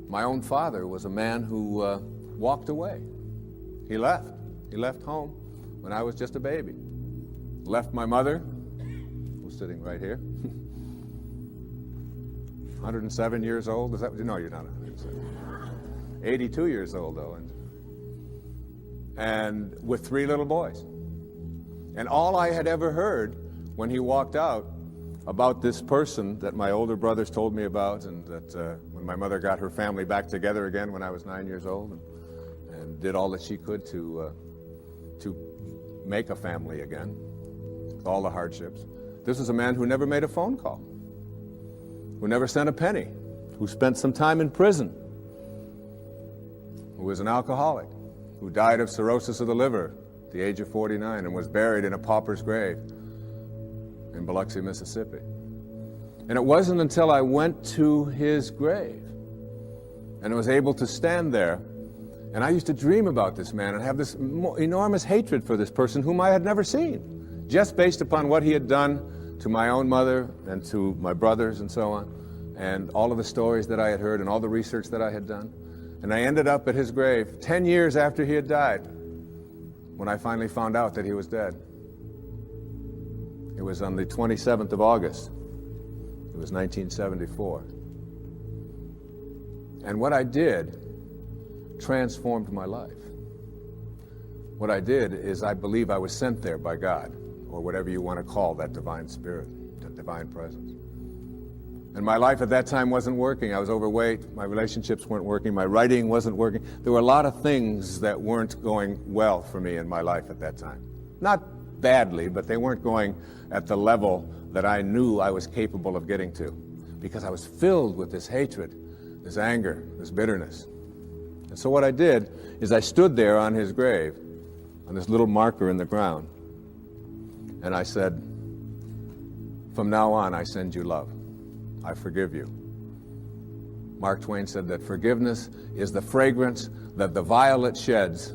My own father was a man who walked away. He left. He left home when I was just a baby. Left my mother, who's sitting right here, 107 years old. Is that? No, you're not 107. 82 years old, though, and with 3 little boys. And all I had ever heard when he walked out about this person that my older brothers told me about, and that when my mother got her family back together again when I was 9 years old, and did all that she could to make a family again, with all the hardships. This is a man who never made a phone call, who never sent a penny, who spent some time in prison, who was an alcoholic, who died of cirrhosis of the liver at the age of 49 and was buried in a pauper's grave in Biloxi, Mississippi. And it wasn't until I went to his grave and was able to stand there, and I used to dream about this man and have this enormous hatred for this person whom I had never seen, just based upon what he had done to my own mother and to my brothers and so on, and all of the stories that I had heard and all the research that I had done. And I ended up at his grave 10 years after he had died, when I finally found out that he was dead. It was on the 27th of August. It was 1974. And what I did transformed my life. What I did is, I believe I was sent there by God, or whatever you want to call that divine spirit, that divine presence. And my life at that time wasn't working. I was overweight, my relationships weren't working, my writing wasn't working. There were a lot of things that weren't going well for me in my life at that time. Not badly, but they weren't going at the level that I knew I was capable of getting to, because I was filled with this hatred, this anger, this bitterness. And so what I did is I stood there on his grave, on this little marker in the ground, and I said, "From now on, I send you love. I forgive you." Mark Twain said that forgiveness is the fragrance that the violet sheds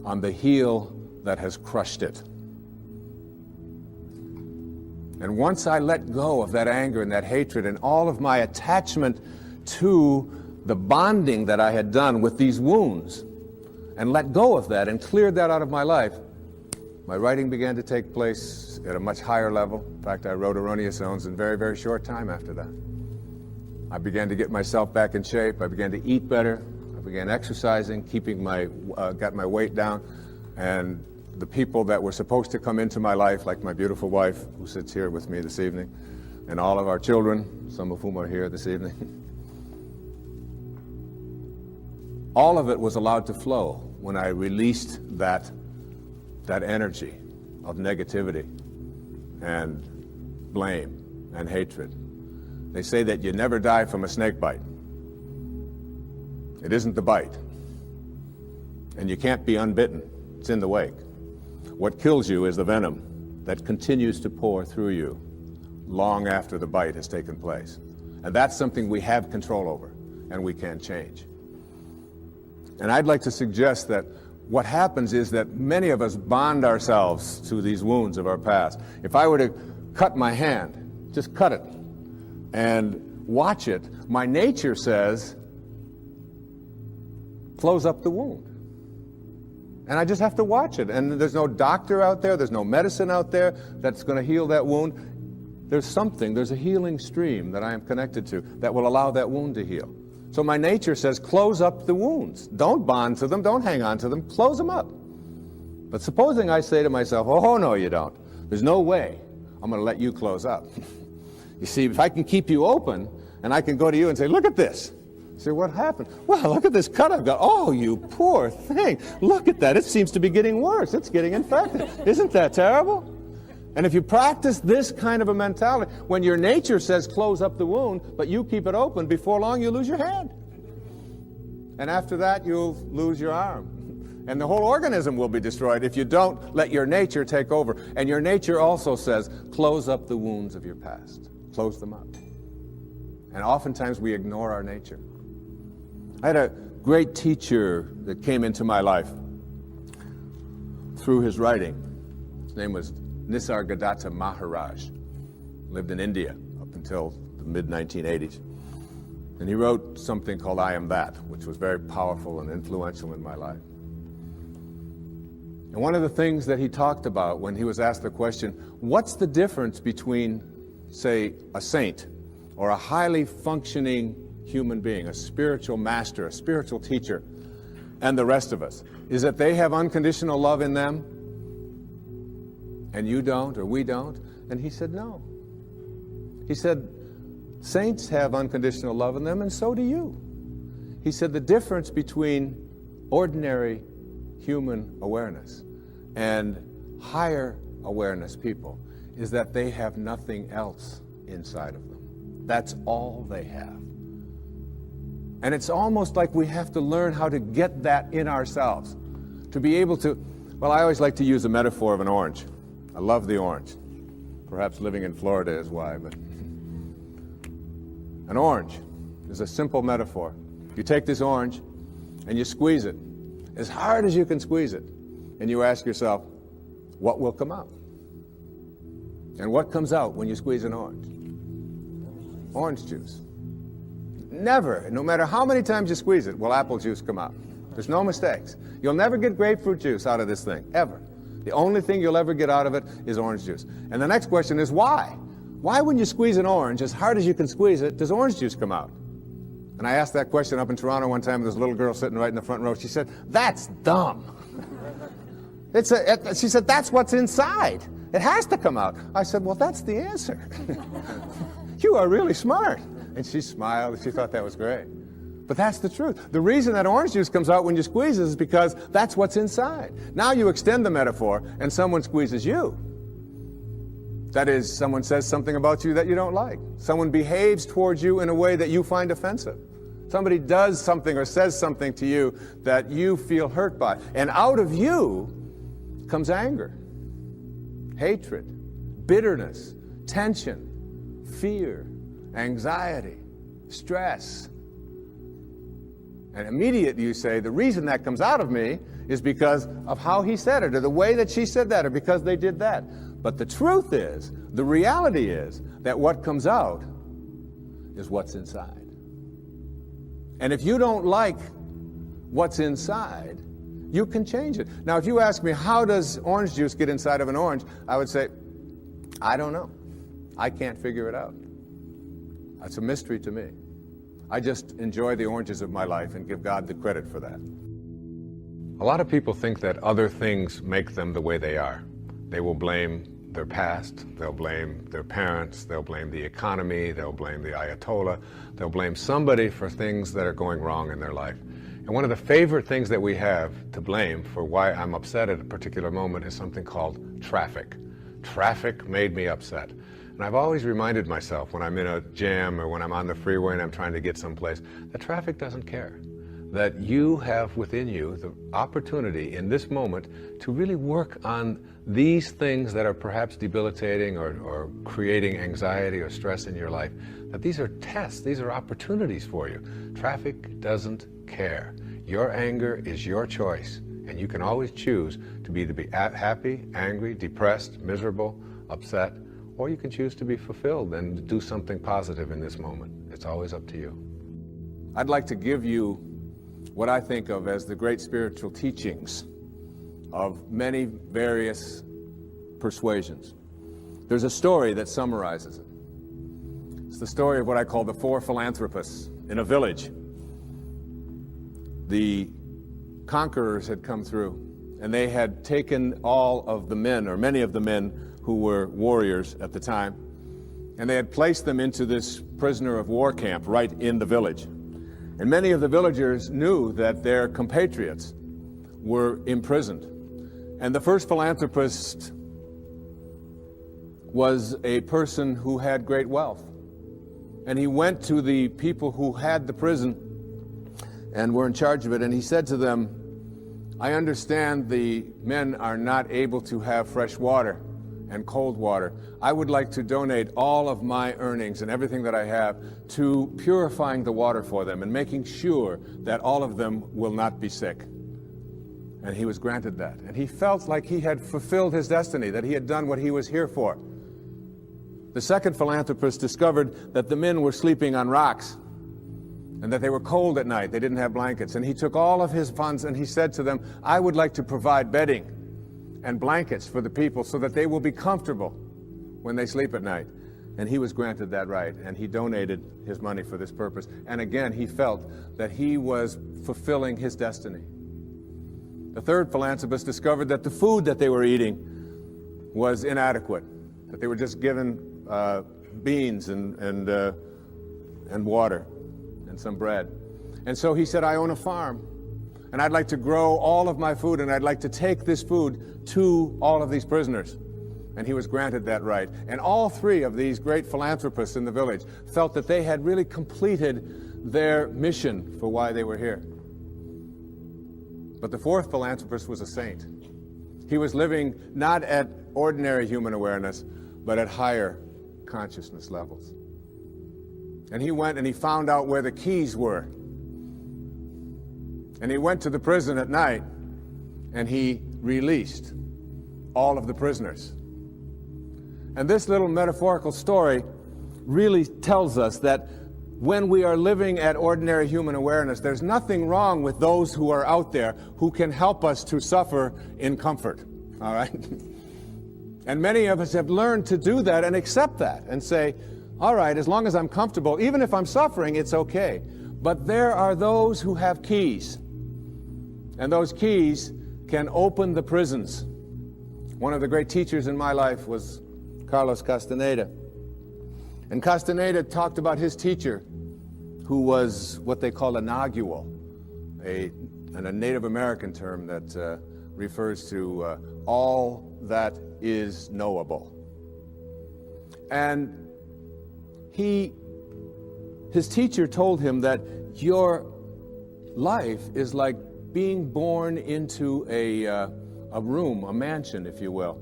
on the heel that has crushed it. And once I let go of that anger and that hatred and all of my attachment to the bonding that I had done with these wounds, and let go of that and cleared that out of my life, my writing began to take place at a much higher level. In fact, I wrote Erroneous Zones in very, very short time after that. I began to get myself back in shape. I began to eat better. I began exercising, got my weight down. And the people that were supposed to come into my life, like my beautiful wife, who sits here with me this evening, and all of our children, some of whom are here this evening, all of it was allowed to flow when I released that energy of negativity and blame and hatred. They say that you never die from a snake bite. It isn't the bite. And you can't be unbitten. It's in the wake. What kills you is the venom that continues to pour through you long after the bite has taken place. And that's something we have control over and we can change. And I'd like to suggest that what happens is that many of us bond ourselves to these wounds of our past. If I were to cut my hand, just cut it, and watch it, my nature says, close up the wound. And I just have to watch it. And there's no doctor out there, there's no medicine out there that's going to heal that wound. There's a healing stream that I am connected to that will allow that wound to heal. So my nature says, close up the wounds. Don't bond to them, don't hang on to them, close them up. But supposing I say to myself, oh, no, you don't. There's no way I'm going to let you close up. You see, if I can keep you open, and I can go to you and say, look at this. You say, what happened? Well, look at this cut I've got. Oh, you poor thing. Look at that. It seems to be getting worse. It's getting infected. Isn't that terrible? And if you practice this kind of a mentality, when your nature says close up the wound, but you keep it open, before long you lose your hand. And after that, you'll lose your arm. And the whole organism will be destroyed if you don't let your nature take over. And your nature also says, close up the wounds of your past. Close them up. And oftentimes we ignore our nature. I had a great teacher that came into my life through his writing. His name was Nisargadatta Maharaj. Lived in India up until the mid-1980s. And he wrote something called I Am That, which was very powerful and influential in my life. And one of the things that he talked about when he was asked the question, what's the difference between, say, a saint or a highly functioning human being, a spiritual master, a spiritual teacher, and the rest of us? Is that they have unconditional love in them and you don't, or we don't? And he said, no. He said, saints have unconditional love in them, and so do you. He said the difference between ordinary human awareness and higher awareness people is that they have nothing else inside of them. That's all they have. And it's almost like we have to learn how to get that in ourselves, to be able to, well, I always like to use a metaphor of an orange. I love the orange. Perhaps living in Florida is why, but an orange is a simple metaphor. You take this orange and you squeeze it as hard as you can squeeze it, and you ask yourself, what will come out? And what comes out when you squeeze an orange? Orange juice. Never, no matter how many times you squeeze it, will apple juice come out. There's no mistakes. You'll never get grapefruit juice out of this thing, ever. The only thing you'll ever get out of it is orange juice. And the next question is why? Why, when you squeeze an orange, as hard as you can squeeze it, does orange juice come out? And I asked that question up in Toronto one time, and this little girl sitting right in the front row. She said, that's dumb. She said, that's what's inside. It has to come out. I said, well, that's the answer. You are really smart. And she smiled, and she thought that was great. But that's the truth. The reason that orange juice comes out when you squeeze it is because that's what's inside. Now you extend the metaphor, and someone squeezes you. That is, someone says something about you that you don't like. Someone behaves towards you in a way that you find offensive. Somebody does something or says something to you that you feel hurt by. And out of you comes anger, hatred, bitterness, tension, fear, anxiety, stress. And immediately you say, the reason that comes out of me is because of how he said it, or the way that she said that, or because they did that. But the truth is, the reality is, that what comes out is what's inside. And if you don't like what's inside, you can change it. Now, if you ask me, how does orange juice get inside of an orange? I would say, I don't know. I can't figure it out. That's a mystery to me. I just enjoy the oranges of my life and give God the credit for that. A lot of people think that other things make them the way they are. They will blame their past, they'll blame their parents, they'll blame the economy, they'll blame the Ayatollah, they'll blame somebody for things that are going wrong in their life. And one of the favorite things that we have to blame for why I'm upset at a particular moment is something called traffic. Traffic made me upset. And I've always reminded myself when I'm in a jam or when I'm on the freeway and I'm trying to get someplace, that traffic doesn't care. That you have within you the opportunity in this moment to really work on these things that are perhaps debilitating or creating anxiety or stress in your life. That these are tests, these are opportunities for you. Traffic doesn't care. Your anger is your choice, and you can always choose to be happy, angry, depressed, miserable, upset, or you can choose to be fulfilled and do something positive in this moment. It's always up to you. I'd like to give you what I think of as the great spiritual teachings of many various persuasions. There's a story that summarizes it. It's the story of what I call the four philanthropists in a village. The conquerors had come through, and they had taken all of the men, or many of the men, who were warriors at the time, and they had placed them into this prisoner of war camp right in the village. And many of the villagers knew that their compatriots were imprisoned. And the first philanthropist was a person who had great wealth. And he went to the people who had the prison and were in charge of it, and he said to them, I understand the men are not able to have fresh water and cold water. I would like to donate all of my earnings and everything that I have to purifying the water for them and making sure that all of them will not be sick. And he was granted that. And he felt like he had fulfilled his destiny, that he had done what he was here for. The second philanthropist discovered that the men were sleeping on rocks. and that they were cold at night. They didn't have blankets. And he took all of his funds and he said to them, I would like to provide bedding and blankets for the people so that they will be comfortable when they sleep at night. And he was granted that right, and he donated his money for this purpose. And again, he felt that he was fulfilling his destiny. The third philanthropist discovered that the food that they were eating was inadequate, that they were just given beans and water and some bread. And so he said, I own a farm, and I'd like to grow all of my food, and I'd like to take this food to all of these prisoners. And he was granted that right. And all three of these great philanthropists in the village felt that they had really completed their mission for why they were here. But the fourth philanthropist was a saint. He was living not at ordinary human awareness, but at higher consciousness levels. And he went and he found out where the keys were. And he went to the prison at night, and he released all of the prisoners. And this little metaphorical story really tells us that when we are living at ordinary human awareness, there's nothing wrong with those who are out there who can help us to suffer in comfort, all right? And many of us have learned to do that and accept that and say, all right, as long as I'm comfortable, even if I'm suffering, it's okay. But there are those who have keys, and those keys can open the prisons. One of the great teachers in my life was Carlos Castaneda. And Castaneda talked about his teacher, who was what they call a nagual, a Native American term that refers to all that is knowable. And his teacher told him that your life is like being born into a room, a mansion, if you will,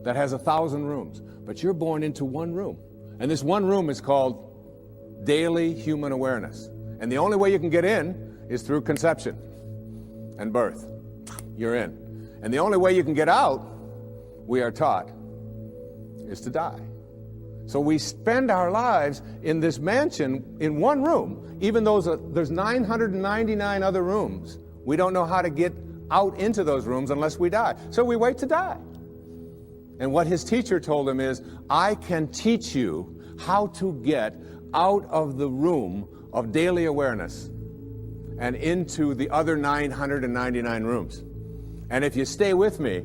that has 1,000 rooms. But you're born into one room. And this one room is called daily human awareness. And the only way you can get in is through conception and birth. You're in. And the only way you can get out, we are taught, is to die. So we spend our lives in this mansion in one room, even though there's 999 other rooms. We don't know how to get out into those rooms unless we die. So we wait to die. And what his teacher told him is, I can teach you how to get out of the room of daily awareness and into the other 999 rooms. And if you stay with me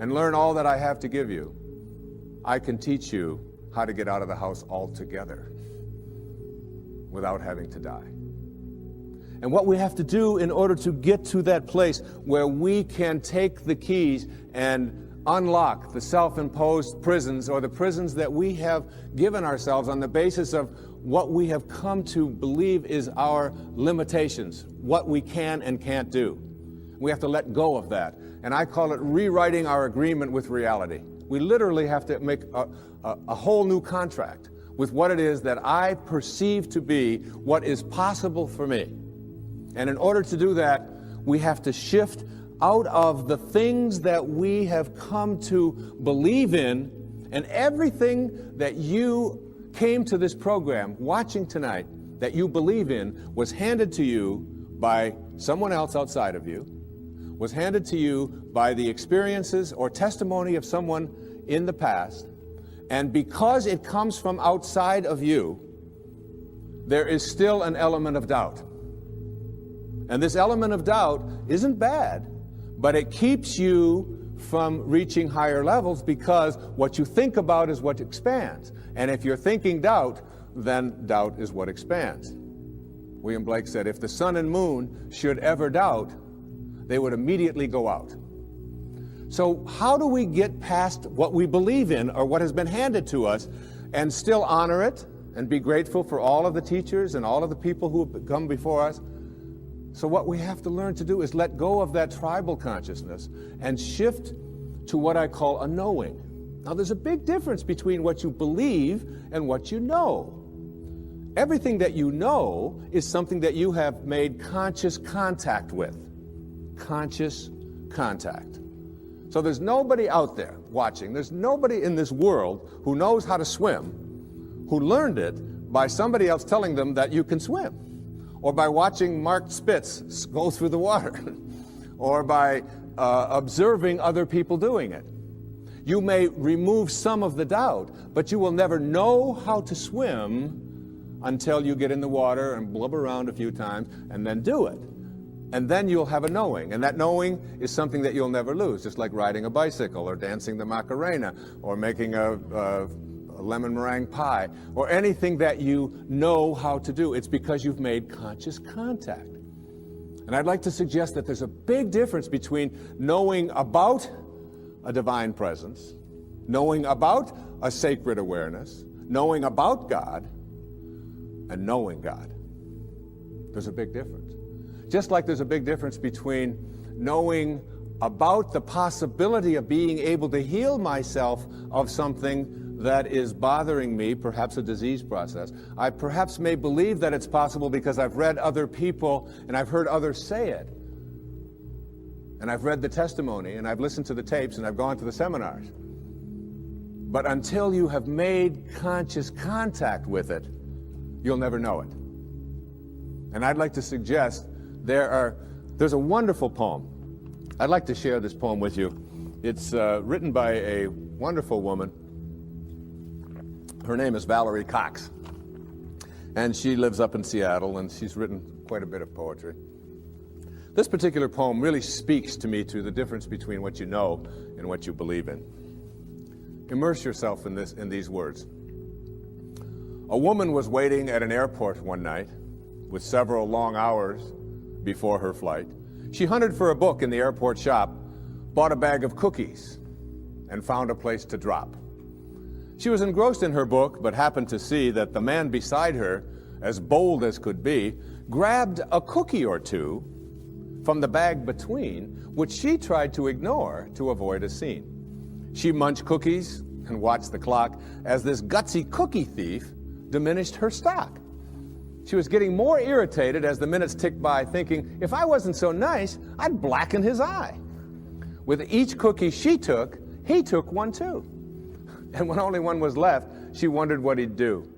and learn all that I have to give you, I can teach you how to get out of the house altogether without having to die. And what we have to do in order to get to that place where we can take the keys and unlock the self-imposed prisons, or the prisons that we have given ourselves on the basis of what we have come to believe is our limitations, what we can and can't do. We have to let go of that. And I call it rewriting our agreement with reality. We literally have to make a whole new contract with what it is that I perceive to be what is possible for me. And in order to do that, we have to shift out of the things that we have come to believe in, and everything that you came to this program watching tonight that you believe in was handed to you by someone else outside of you, was handed to you by the experiences or testimony of someone in the past, and because it comes from outside of you, there is still an element of doubt. And this element of doubt isn't bad, but it keeps you from reaching higher levels, because what you think about is what expands. And if you're thinking doubt, then doubt is what expands. William Blake said, if the sun and moon should ever doubt, they would immediately go out. So how do we get past what we believe in or what has been handed to us and still honor it and be grateful for all of the teachers and all of the people who have come before us? So what we have to learn to do is let go of that tribal consciousness and shift to what I call a knowing. Now, there's a big difference between what you believe and what you know. Everything that you know is something that you have made conscious contact with. Conscious contact. So there's nobody out there watching. There's nobody in this world who knows how to swim, who learned it by somebody else telling them that you can swim, or by watching Mark Spitz go through the water, or by observing other people doing it. You may remove some of the doubt, but you will never know how to swim until you get in the water and blub around a few times and then do it. And then you'll have a knowing, and that knowing is something that you'll never lose, just like riding a bicycle or dancing the Macarena or making a lemon meringue pie or anything that you know how to do. It's because you've made conscious contact. And I'd like to suggest that there's a big difference between knowing about a divine presence, knowing about a sacred awareness, knowing about God, and knowing God. There's a big difference. Just like there's a big difference between knowing about the possibility of being able to heal myself of something that is bothering me, perhaps a disease process. I perhaps may believe that it's possible because I've read other people and I've heard others say it. And I've read the testimony and I've listened to the tapes and I've gone to the seminars. But until you have made conscious contact with it, you'll never know it. And I'd like to suggest there's a wonderful poem. I'd like to share this poem with you. It's written by a wonderful woman. Her name is Valerie Cox. And she lives up in Seattle, and she's written quite a bit of poetry. This particular poem really speaks to me to the difference between what you know and what you believe in. Immerse yourself in these words. A woman was waiting at an airport one night with several long hours before her flight. She hunted for a book in the airport shop, bought a bag of cookies, and found a place to drop. She was engrossed in her book, but happened to see that the man beside her, as bold as could be, grabbed a cookie or two from the bag between, which she tried to ignore to avoid a scene. She munched cookies and watched the clock as this gutsy cookie thief diminished her stock. She was getting more irritated as the minutes ticked by, thinking, if I wasn't so nice, I'd blacken his eye. With each cookie she took, he took one too. And when only one was left, she wondered what he'd do.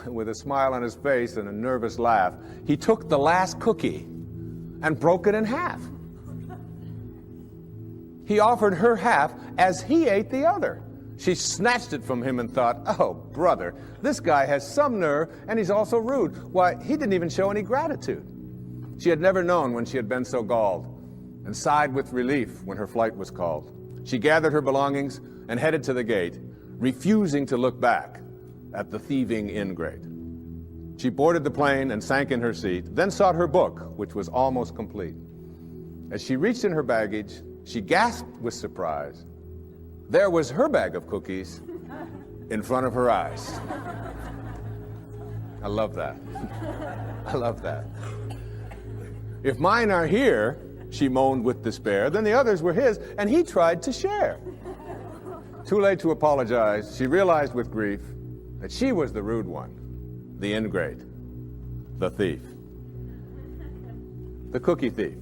With a smile on his face and a nervous laugh, he took the last cookie and broke it in half. He offered her half as he ate the other. She snatched it from him and thought, oh, brother, this guy has some nerve, and he's also rude. Why, he didn't even show any gratitude. She had never known when she had been so galled, and sighed with relief when her flight was called. She gathered her belongings and headed to the gate, refusing to look back at the thieving ingrate. She boarded the plane and sank in her seat, then sought her book, which was almost complete. As she reached in her baggage, she gasped with surprise. There was her bag of cookies in front of her eyes. I love that. I love that. If mine are here, she moaned with despair, then the others were his, and he tried to share. Too late to apologize, she realized with grief that she was the rude one, the ingrate, the thief, the cookie thief.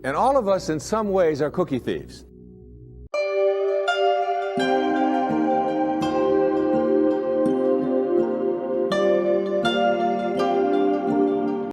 And all of us in some ways are cookie thieves.